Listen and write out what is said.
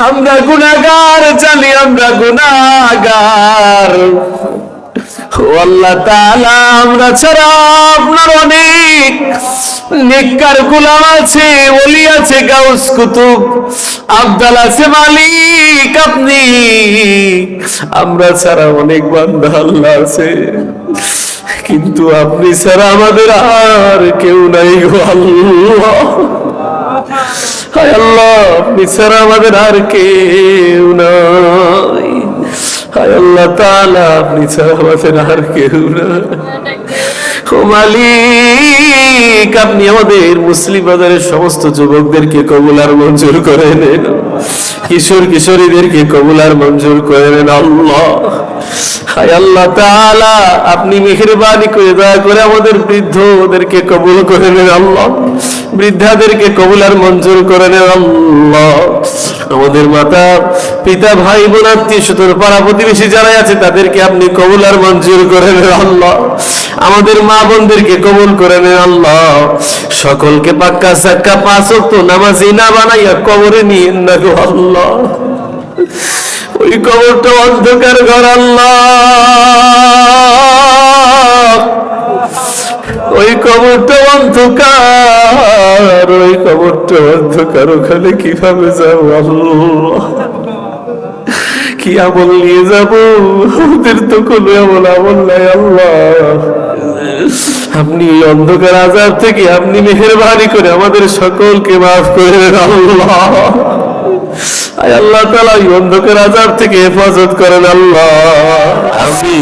আমরা গুনাহগার, জানি আমরা গুনাহগার। ও আল্লাহ তাআলা, আমরা ছাড়া আপনার অনেক নেককার গোলাম আছে, ওলি আছে, গাউস কুতুব আব্দাল আছে, মালিক আপনি। আমরা ছাড়া অনেক বান্দা আল্লাহ আছে, কিন্তু আপনি ছাড়া আমাদের আর কেউ নাই গো আল্লাহ। হায় আল্লাহ, আপনি ছাড়া আমাদের আর কেউ নাই। হায় আল্লাহ তাআলা, আপনি ছাড়া আমাদের আর কেউ নাই। ও মালিক, আপনি আমাদের মুসলিম বাজারের সমস্ত যুবকদেরকে কবুল আর মঞ্জুর করে নেন, কিশোর কিশোরীদেরকে কবুল আর মঞ্জুর করে নেন আল্লাহ। হায় আল্লাহ তাআলা, আপনি মেহেরবানি করে দয়া করে আমাদের বৃদ্ধদেরকে কবুল করে নেন আল্লাহ, বৃদ্ধাদেরকে কবুল আর মঞ্জুর করে নেন আল্লাহ। আমাদের মাতা পিতা ভাই বোন আত্মীয় স্বজন পাড়া প্রতিবেশী যারা আছে তাদেরকে আপনি কবুল আর মঞ্জুর করে নেন আল্লাহ। আমাদের মা বোনদেরকে কবুল করে নেন আল্লাহ। সকলকে পাক্কা সাক্কা পাঁচ ওয়াক্ত নামাজি না বানাইয়া কবরে নিয়েন না গো আল্লাহ। ওই কবরটা অন্ধকার ঘর আল্লাহ, ওই কবরটা অন্ধকার, ওই কবরটা অন্ধকার, ওখানে কিভাবে যাবো আল্লাহ? কি আমল নিয়ে যাবো? আমাদের তো কোনো আমল নাই আল্লাহ। আপনি অন্ধকার আযাব থেকে আপনি মেহেরবানি করে আমাদের সকলকে মাফ করে দেন আল্লাহ। আয় আল্লাহ তাআলা, এই অন্ধকার আযাব থেকে হেফাজত করেন আল্লাহ। আমি